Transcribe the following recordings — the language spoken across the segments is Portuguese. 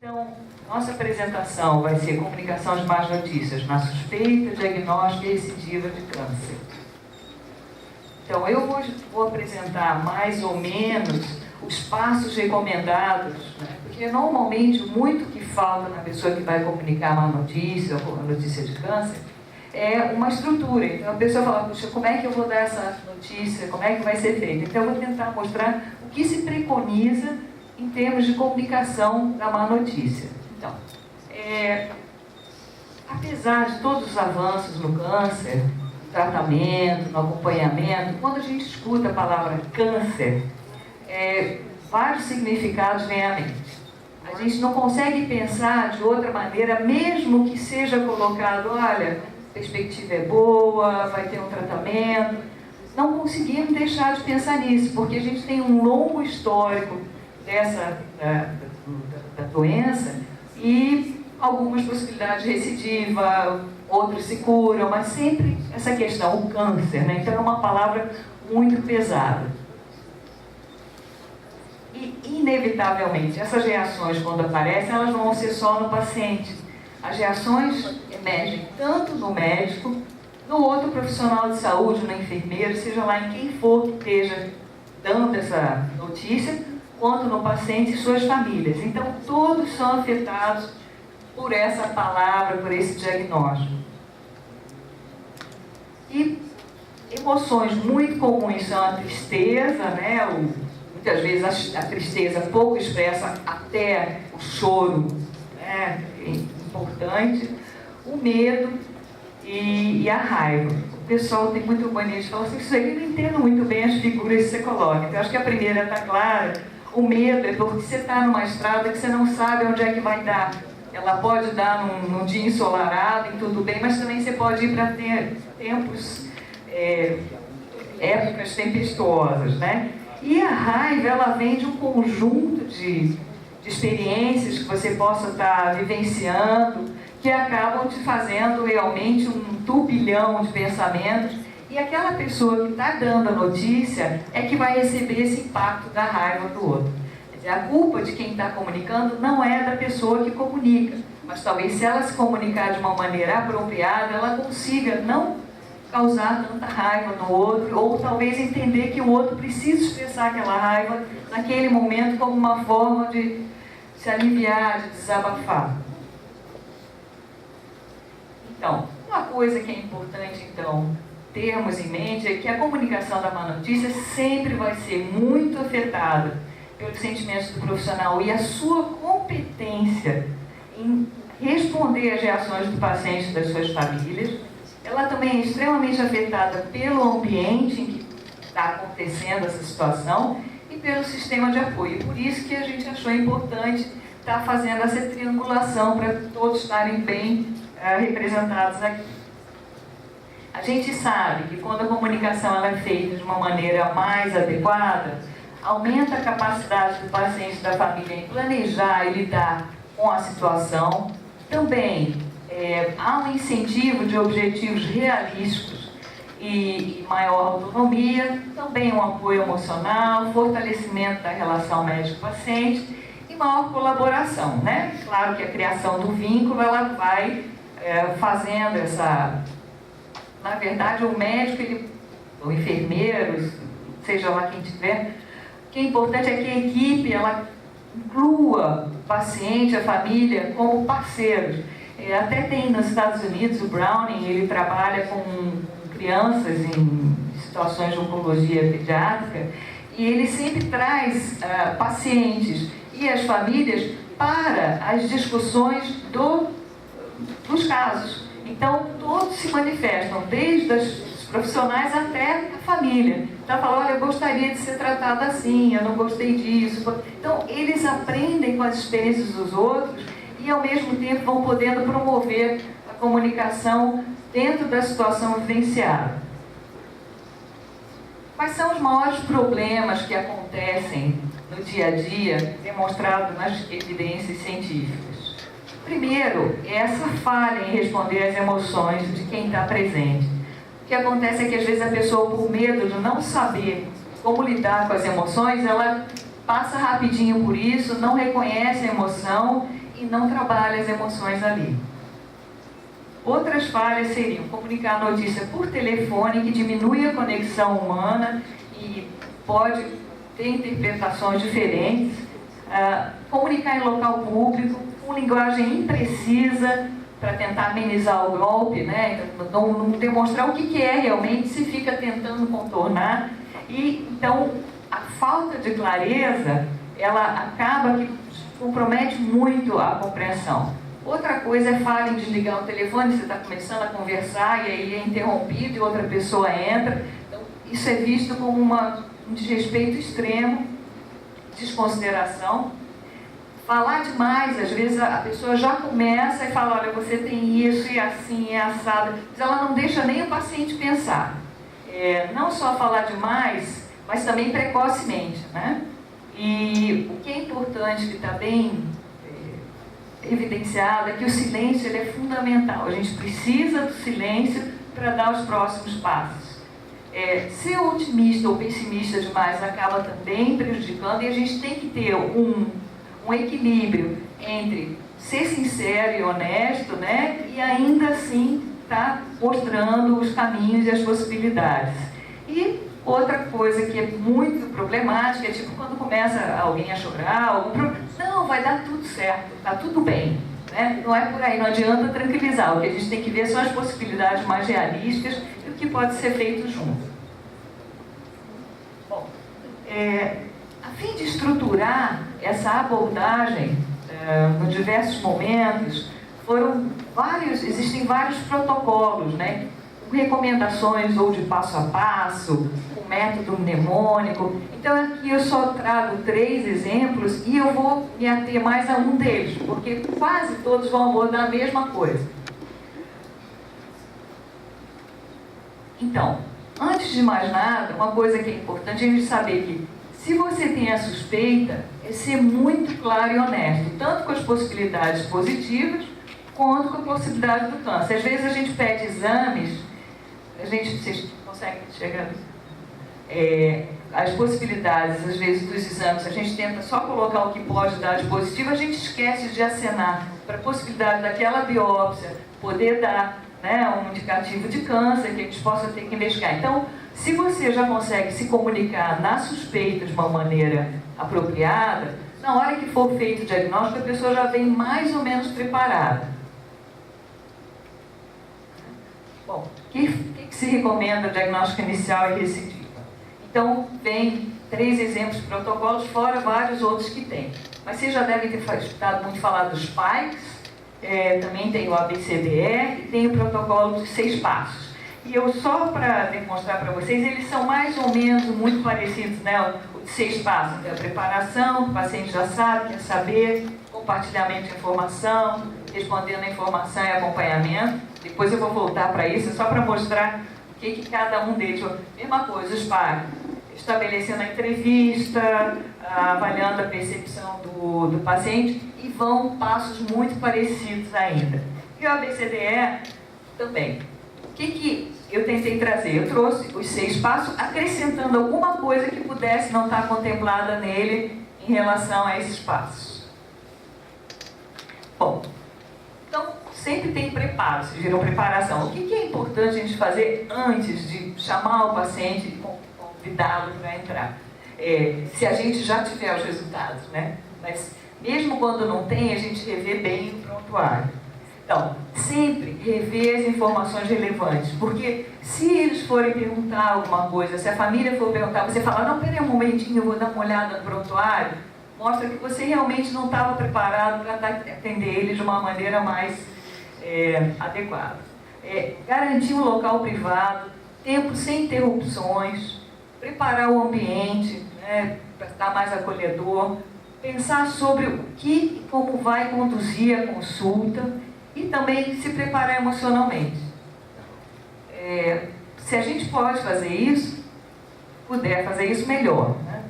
Então, nossa apresentação vai ser comunicação de más notícias na suspeita, diagnóstica e recidiva de câncer. Então, eu vou apresentar mais ou menos os passos recomendados, né? Porque normalmente muito que falta na pessoa que vai comunicar uma notícia ou uma notícia de câncer é uma estrutura. Então, a pessoa fala, puxa, como é que eu vou dar essa notícia, como é que vai ser feito? Então, eu vou tentar mostrar o que se preconiza em termos de comunicação da má notícia. Então, apesar de todos os avanços no câncer, no tratamento, no acompanhamento, quando a gente escuta a palavra câncer, vários significados vêm à mente. A gente não consegue pensar de outra maneira, mesmo que seja colocado, olha, a perspectiva é boa, vai ter um tratamento. Não conseguimos deixar de pensar nisso, porque a gente tem um longo histórico da doença e algumas possibilidades de recidiva, outros se curam, mas sempre essa questão, o câncer, né? Então é uma palavra muito pesada. E, inevitavelmente, essas reações, quando aparecem, elas não vão ser só no paciente. As reações emergem tanto no médico, no outro profissional de saúde, no enfermeiro, seja lá em quem for que esteja dando essa notícia, quanto no paciente e suas famílias. Então, todos são afetados por essa palavra, por esse diagnóstico. E emoções muito comuns são a tristeza, né? Muitas vezes a tristeza pouco expressa, até o choro, né? É importante, o medo e a raiva. O pessoal tem muito mania de falar assim, isso aí eu não entendo muito bem as figuras que você coloca. Então, acho que a primeira está clara. O medo é porque você está numa estrada que você não sabe onde é que vai dar. Ela pode dar num dia ensolarado e tudo bem, mas também você pode ir para tempos, épocas tempestuosas, né? E a raiva, ela vem de um conjunto de experiências que você possa estar vivenciando, que acabam te fazendo realmente um turbilhão de pensamentos. E aquela pessoa que está dando a notícia é que vai receber esse impacto da raiva do outro. Quer dizer, a culpa de quem está comunicando não é da pessoa que comunica, mas talvez se ela se comunicar de uma maneira apropriada, ela consiga não causar tanta raiva no outro, ou talvez entender que o outro precisa expressar aquela raiva naquele momento como uma forma de se aliviar, de desabafar. Então, uma coisa que é importante, então, termos em mente é que a comunicação da má notícia sempre vai ser muito afetada pelos sentimentos do profissional e a sua competência em responder às reações do paciente e das suas famílias. Ela também é extremamente afetada pelo ambiente em que está acontecendo essa situação e pelo sistema de apoio. Por isso que a gente achou importante estar fazendo essa triangulação para todos estarem bem representados aqui. A gente sabe que quando a comunicação ela é feita de uma maneira mais adequada, aumenta a capacidade do paciente e da família em planejar e lidar com a situação. Também há um incentivo de objetivos realísticos e maior autonomia, também um apoio emocional, fortalecimento da relação médico-paciente e maior colaboração, né? Claro que a criação do vínculo ela vai fazendo essa... Na verdade, o médico, o enfermeiro, seja lá quem tiver, o que é importante é que a equipe ela inclua o paciente, a família, como parceiros. Até tem nos Estados Unidos, o Browning, ele trabalha com crianças em situações de oncologia pediátrica, e ele sempre traz pacientes e as famílias para as discussões dos casos. Então, todos se manifestam, desde os profissionais até a família. Então, fala, olha, eu gostaria de ser tratada assim, eu não gostei disso. Então, eles aprendem com as experiências dos outros e, ao mesmo tempo, vão podendo promover a comunicação dentro da situação vivenciada. Quais são os maiores problemas que acontecem no dia a dia, demonstrado nas evidências científicas? Primeiro, essa falha em responder às emoções de quem está presente. O que acontece é que, às vezes, a pessoa, por medo de não saber como lidar com as emoções, ela passa rapidinho por isso, não reconhece a emoção e não trabalha as emoções ali. Outras falhas seriam comunicar a notícia por telefone, que diminui a conexão humana e pode ter interpretações diferentes, comunicar em local público, com linguagem imprecisa, para tentar amenizar o golpe, né? Não demonstrar o que é realmente, se fica tentando contornar. E então a falta de clareza, ela acaba que compromete muito a compreensão. Outra coisa é falha em desligar o telefone, você está começando a conversar e aí é interrompido e outra pessoa entra. Então, isso é visto como um desrespeito extremo, desconsideração. Falar demais, às vezes a pessoa já começa e fala, olha, você tem isso e assim, é assado. Mas ela não deixa nem o paciente pensar. Não só falar demais, mas também precocemente, né? E o que é importante, que está bem evidenciado, é que o silêncio ele é fundamental. A gente precisa do silêncio para dar os próximos passos. Ser otimista ou pessimista demais acaba também prejudicando, e a gente tem que ter um equilíbrio entre ser sincero e honesto, né? E ainda assim estar mostrando os caminhos e as possibilidades. E outra coisa que é muito problemática é tipo quando começa alguém a chorar, não, vai dar tudo certo, está tudo bem. Né? Não é por aí, não adianta tranquilizar. O que a gente tem que ver são as possibilidades mais realísticas e o que pode ser feito junto. Bom, a fim de estruturar essa abordagem em diversos momentos, existem vários protocolos, né? Com recomendações ou de passo a passo, com método mnemônico. Então aqui eu só trago 3 exemplos e eu vou me ater mais a um deles, porque quase todos vão abordar a mesma coisa. Então, antes de mais nada, uma coisa que é importante é a gente saber que, se você tem a suspeita, é ser muito claro e honesto, tanto com as possibilidades positivas, quanto com a possibilidade do câncer. Às vezes a gente pede exames, vocês conseguem chegar? As possibilidades, às vezes, dos exames, a gente tenta só colocar o que pode dar de positivo, a gente esquece de acenar para a possibilidade daquela biópsia poder dar, né, um indicativo de câncer que a gente possa ter que investigar. Então, se você já consegue se comunicar na suspeita de uma maneira apropriada, na hora que for feito o diagnóstico, a pessoa já vem mais ou menos preparada. Bom, o que se recomenda o diagnóstico inicial e recidiva? Então, vem 3 exemplos de protocolos, fora vários outros que tem. Mas vocês já devem ter escutado muito falar dos PAICs, também tem o ABCDE e tem o protocolo dos 6 passos. E eu, só para demonstrar para vocês, eles são mais ou menos muito parecidos, né? O de 6 passos, a preparação, o paciente já sabe, quer saber, compartilhamento de informação, respondendo a informação e acompanhamento. Depois eu vou voltar para isso, só para mostrar o que cada um deles... Mesma coisa, os PAC, estabelecendo a entrevista, avaliando a percepção do paciente, e vão passos muito parecidos ainda. E o ABCDE também. O que eu tentei trazer? Eu trouxe os 6 passos, acrescentando alguma coisa que pudesse não estar contemplada nele em relação a esses passos. Bom, então sempre tem preparo, vocês viram preparação. O que é importante a gente fazer antes de chamar o paciente e convidá-lo para entrar? Se a gente já tiver os resultados, né? Mas mesmo quando não tem, a gente revê bem o prontuário. Então, sempre rever as informações relevantes, porque se eles forem perguntar alguma coisa, se a família for perguntar, você fala, não, peraí um momentinho, eu vou dar uma olhada no prontuário, mostra que você realmente não estava preparado para atender eles de uma maneira mais adequada. Garantir um local privado, tempo sem interrupções, preparar o ambiente, né, para estar mais acolhedor, pensar sobre o que e como vai conduzir a consulta, e também se preparar emocionalmente. Se a gente pode fazer isso, puder fazer isso, melhor. Né?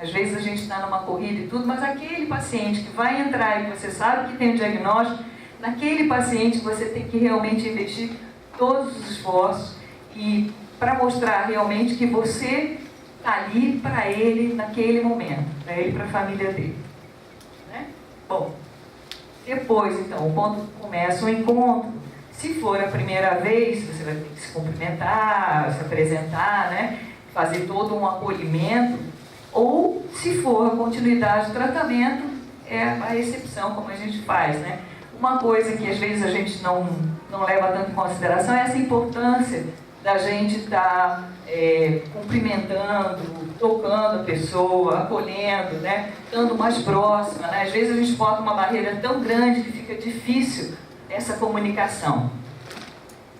Às vezes a gente está numa corrida e tudo, mas aquele paciente que vai entrar e você sabe que tem o diagnóstico, naquele paciente você tem que realmente investir todos os esforços e para mostrar realmente que você está ali para ele naquele momento, para ele e para a família dele. Né? Bom, Depois, então, quando começa o encontro, se for a primeira vez, você vai ter que se cumprimentar, se apresentar, né? Fazer todo um acolhimento, ou se for a continuidade do tratamento, é a recepção, como a gente faz, né? Uma coisa que às vezes a gente não leva tanto em consideração é essa importância da gente estar cumprimentando, tocando a pessoa, acolhendo, né? Estando mais próxima, né? Às vezes a gente bota uma barreira tão grande que fica difícil essa comunicação.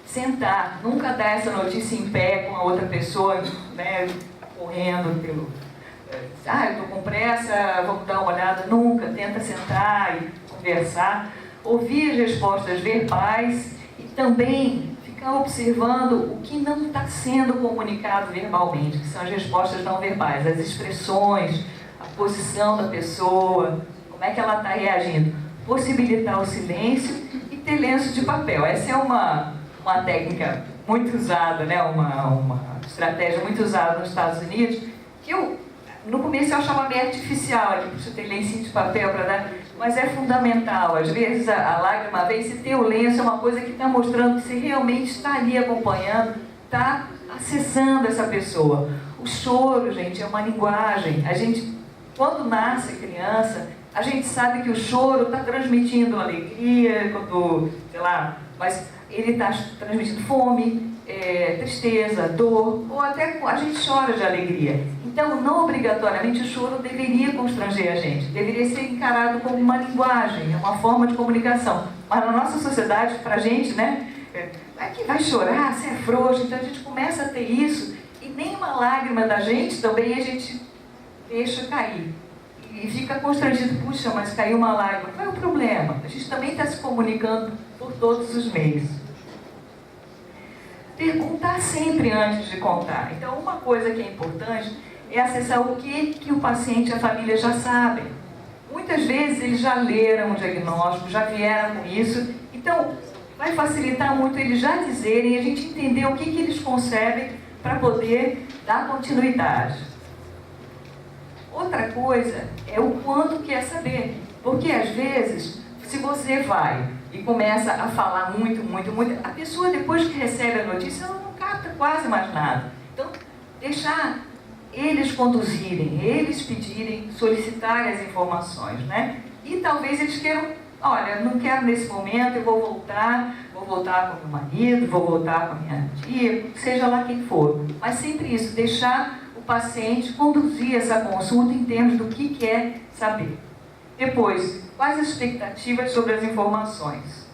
Sentar, nunca dar essa notícia em pé com a outra pessoa, né? Correndo pelo... eu estou com pressa, vamos dar uma olhada. Nunca, tenta sentar e conversar. Ouvir as respostas verbais e também ficar observando o que não está sendo comunicado verbalmente, que são as respostas não verbais, as expressões, a posição da pessoa, como é que ela está reagindo. Possibilitar o silêncio e ter lenço de papel. Essa é uma técnica muito usada, né? uma estratégia muito usada nos Estados Unidos, que no começo eu achava meio artificial, aqui precisa ter lencinho de papel para dar, mas é fundamental. Às vezes a lágrima vem, se ter o lenço é uma coisa que está mostrando que você realmente está ali acompanhando, está acessando essa pessoa. O choro, gente, é uma linguagem. A gente, quando nasce a criança, a gente sabe que o choro está transmitindo alegria, mas ele está transmitindo fome, tristeza, dor, ou até a gente chora de alegria. Então, não obrigatoriamente o choro deveria constranger a gente, deveria ser encarado como uma linguagem, uma forma de comunicação. Mas na nossa sociedade, pra gente, né, que vai chorar, você é frouxo, então a gente começa a ter isso, e nem uma lágrima da gente também a gente deixa cair. E fica constrangido, puxa, mas caiu uma lágrima. Qual é o problema? A gente também está se comunicando por todos os meios. Perguntar sempre antes de contar. Então, uma coisa que é importante é acessar o que o paciente e a família já sabem. Muitas vezes eles já leram o diagnóstico, já vieram com isso, então vai facilitar muito eles já dizerem e a gente entender o que eles concebem para poder dar continuidade. Outra coisa é o quanto quer saber, porque às vezes, se você vai e começa a falar muito, a pessoa depois que recebe a notícia, ela não capta quase mais nada. Então, deixar eles conduzirem, eles pedirem, solicitarem as informações, né? E talvez eles queiram, olha, não quero nesse momento, eu vou voltar com meu marido, vou voltar com a minha tia, seja lá quem for. Mas sempre isso, deixar o paciente conduzir essa consulta em termos do que quer saber. Depois, quais as expectativas sobre as informações?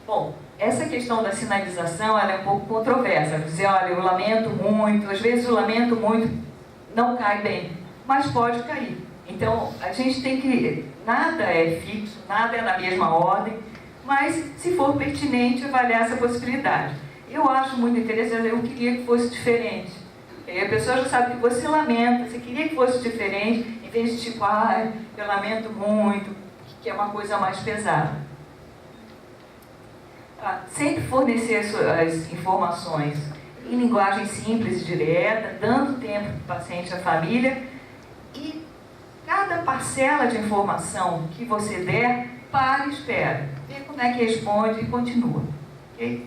Bom, essa questão da sinalização ela é um pouco controversa. Dizer, olha, eu lamento muito, às vezes o lamento muito não cai bem, mas pode cair. Então, a gente tem que... Nada é fixo, nada é na mesma ordem, mas, se for pertinente, avaliar essa possibilidade. Eu acho muito interessante, eu queria que fosse diferente. E a pessoa já sabe que você lamenta, você queria que fosse diferente, em vez de tipo, eu lamento muito, que é uma coisa mais pesada. Sempre fornecer as informações em linguagem simples e direta, dando tempo para o paciente e a família, e cada parcela de informação que você der, para e espera. Vê como é que responde e continua. Okay?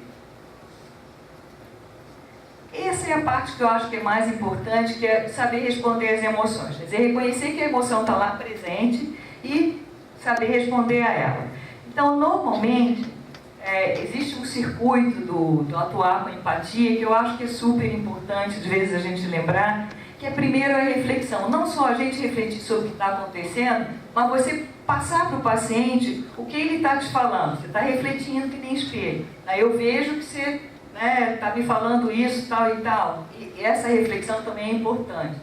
Essa é a parte que eu acho que é mais importante, que é saber responder às emoções. Quer dizer, reconhecer que a emoção está lá presente e saber responder a ela. Então, normalmente, existe um circuito do atuar com empatia, que eu acho que é super importante, de vezes, a gente lembrar, que é primeiro a reflexão. Não só a gente refletir sobre o que está acontecendo, mas você passar para o paciente o que ele está te falando. Você está refletindo que nem espelho. Aí eu vejo que você está me falando isso, tal e tal. E essa reflexão também é importante.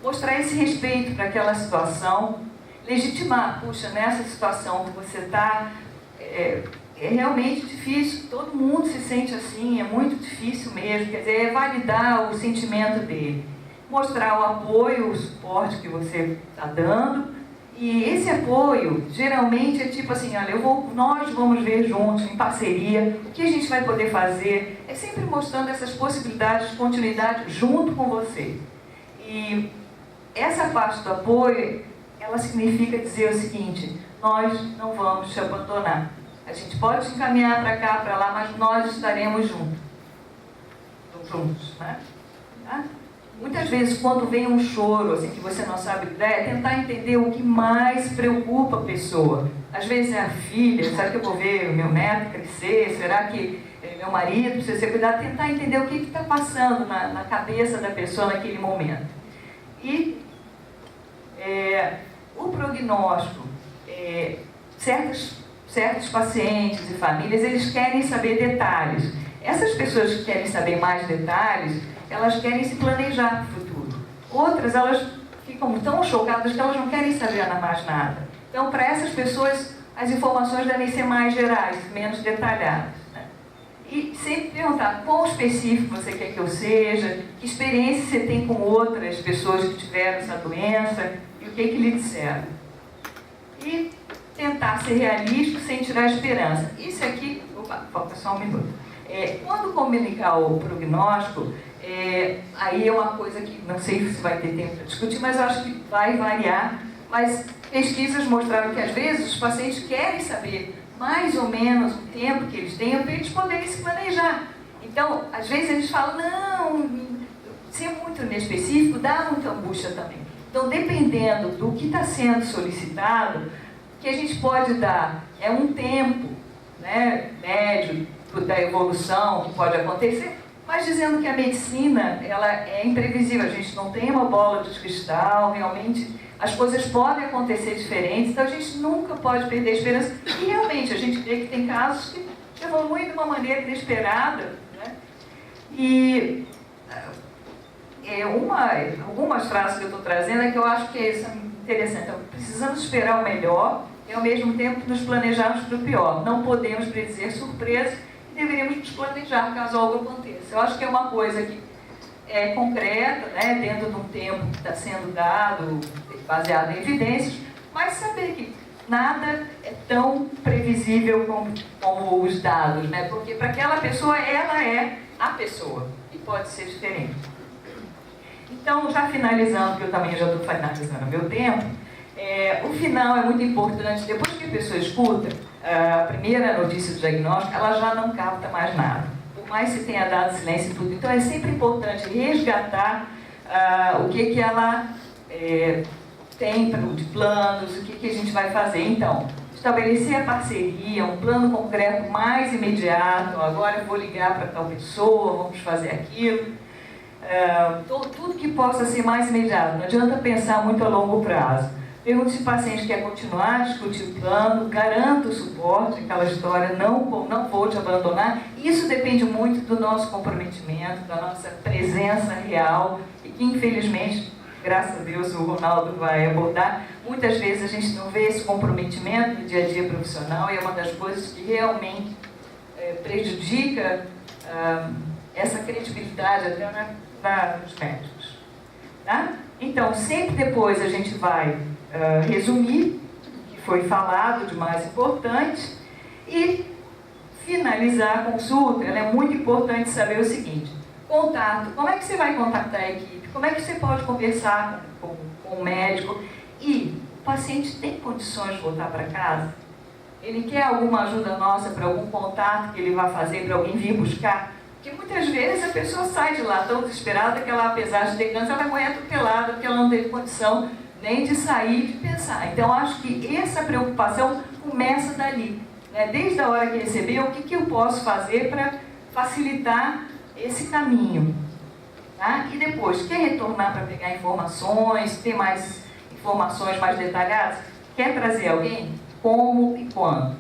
Mostrar esse respeito para aquela situação, legitimar, puxa, nessa situação que você está, é realmente difícil, todo mundo se sente assim, é muito difícil mesmo, quer dizer, é validar o sentimento dele. Mostrar o apoio, o suporte que você está dando, e esse apoio, geralmente, é tipo assim, olha, nós vamos ver juntos, em parceria, o que a gente vai poder fazer, é sempre mostrando essas possibilidades de continuidade junto com você. E essa parte do apoio ela significa dizer o seguinte: nós não vamos te abandonar. A gente pode te encaminhar para cá, para lá, mas nós estaremos juntos, né? Tá? Muitas vezes, quando vem um choro, assim, que você não sabe lidar, é tentar entender o que mais preocupa a pessoa. Às vezes é a filha: será que eu vou ver o meu neto crescer? Será que meu marido precisa ser cuidado? Tentar entender o que está passando na cabeça da pessoa naquele momento. E o prognóstico, certos pacientes e famílias, eles querem saber detalhes. Essas pessoas que querem saber mais detalhes, elas querem se planejar para o futuro. Outras, elas ficam tão chocadas que elas não querem saber mais nada. Então, para essas pessoas, as informações devem ser mais gerais, menos detalhadas, né? E sempre perguntar quão específico você quer que eu seja, que experiência você tem com outras pessoas que tiveram essa doença e o que lhe disseram. E tentar ser realístico sem tirar a esperança. Isso aqui, falta só um minuto. Quando comunicar o prognóstico, aí é uma coisa que não sei se vai ter tempo para discutir, mas eu acho que vai variar. Mas pesquisas mostraram que às vezes os pacientes querem saber mais ou menos o tempo que eles têm para eles poderem se planejar. Então, às vezes eles falam: não, ser muito inespecífico dá muita angústia também. Então, dependendo do que está sendo solicitado, o que a gente pode dar é um tempo, né, médio da evolução que pode acontecer, mas dizendo que a medicina, ela é imprevisível. A gente não tem uma bola de cristal, realmente as coisas podem acontecer diferentes, então a gente nunca pode perder a esperança. E realmente a gente vê que tem casos que evoluem de uma maneira inesperada, né? E algumas frases que eu estou trazendo é que eu acho que é interessante. Então, precisamos esperar o melhor e, ao mesmo tempo, nos planejarmos para o pior. Não podemos predizer surpresas e deveríamos nos planejar caso algo aconteça. Eu acho que é uma coisa que é concreta, né, dentro de um tempo que está sendo dado, baseado em evidências, mas saber que nada é tão previsível como os dados, né? Porque para aquela pessoa, ela é a pessoa e pode ser diferente. Então, já finalizando, que eu também já estou finalizando o meu tempo, o final é muito importante. Depois que a pessoa escuta a primeira notícia do diagnóstico, ela já não capta mais nada, por mais que tenha dado silêncio e tudo. Então, é sempre importante resgatar o que ela tem de planos, o que a gente vai fazer. Então, estabelecer a parceria, um plano concreto mais imediato. Agora eu vou ligar para tal pessoa, vamos fazer aquilo. Tudo que possa ser mais imediato. Não adianta pensar muito a longo prazo. Pergunte se o paciente quer continuar a discutir o plano, garanta o suporte, aquela história: não vou te abandonar. Isso depende muito do nosso comprometimento, da nossa presença real, e que, infelizmente, graças a Deus, o Ronaldo vai abordar. Muitas vezes a gente não vê esse comprometimento no dia a dia profissional, e é uma das coisas que realmente prejudica essa credibilidade até nos médicos. Tá? Então, sempre depois a gente vai resumir o que foi falado de mais importante e finalizar a consulta. Ela é muito importante saber o seguinte: contato. Como é que você vai contactar a equipe? Como é que você pode conversar com o médico? E o paciente tem condições de voltar para casa? Ele quer alguma ajuda nossa para algum contato que ele vai fazer, para alguém vir buscar? Porque muitas vezes a pessoa sai de lá tão desesperada que ela, apesar de ter câncer, ela vai morrer atropelada, porque ela não teve condição nem de sair, de pensar. Então, acho que essa preocupação começa dali, né? Desde a hora que recebeu, o que eu posso fazer para facilitar esse caminho? Tá? E depois, quer retornar para pegar informações, ter mais informações mais detalhadas? Quer trazer alguém? Como e quando?